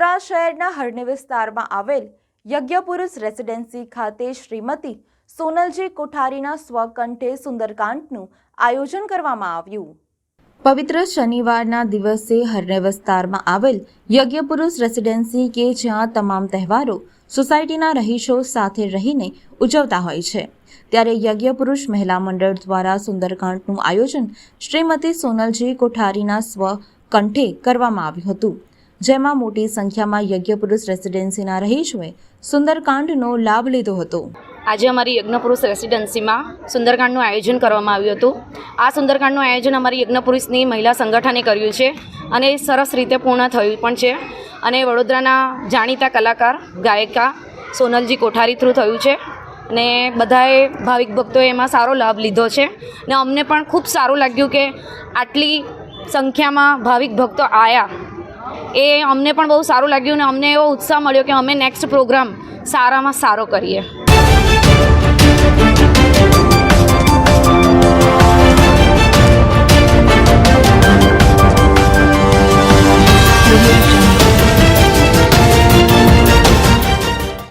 વડોદરા શહેરના હરણી વિસ્તારમાં આવેલ યજ્ઞપુરુષ રેસિડેન્સી ખાતે શ્રીમતી સોનલજી કોઠારીના સ્વકંઠે સુંદરકાંડનું આયોજન કરવામાં આવ્યું। પવિત્ર શનિવારના દિવસે હરણી વિસ્તારમાં આવેલ યજ્ઞપુરુષ રેસિડેન્સી કે જ્યાં તમામ તહેવારો સોસાયટીના રહીશો સાથે રહીને ઉજવતા હોય છે, ત્યારે યજ્ઞપુરુષ મહિલા મંડળ દ્વારા સુંદરકાંડનું આયોજન શ્રીમતી સોનલજી કોઠારીના સ્વકંઠે કરવામાં આવ્યું હતું, જેમાં મોટી સંખ્યામાં યજ્ઞપુરુષ રેસિડેન્સીના રહીશોએ સુંદરકાંડનો લાભ લીધો હતો। આજે અમારી યજ્ઞપુરુષ રેસિડેન્સીમાં સુંદરકાંડનું આયોજન કરવામાં આવ્યું હતું। આ સુંદરકાંડનું આયોજન અમારી યજ્ઞપુરુષની મહિલા સંગઠને કર્યું છે અને સરસ રીતે પૂર્ણ થયું પણ છે અને વડોદરાના જાણીતા કલાકાર ગાયિકા સોનલજી કોઠારી થ્રુ થયું છે અને બધાએ ભાવિક ભક્તોએ એમાં સારો લાભ લીધો છે અને અમને પણ ખૂબ સારું લાગ્યું કે આટલી સંખ્યામાં ભાવિક ભક્તો આવ્યા, એ અમને પણ બહુ સારું લાગ્યું અને અમને એવો ઉત્સાહ મળ્યો કે અમે નેક્સ્ટ પ્રોગ્રામ સારામાં સારો કરીએ।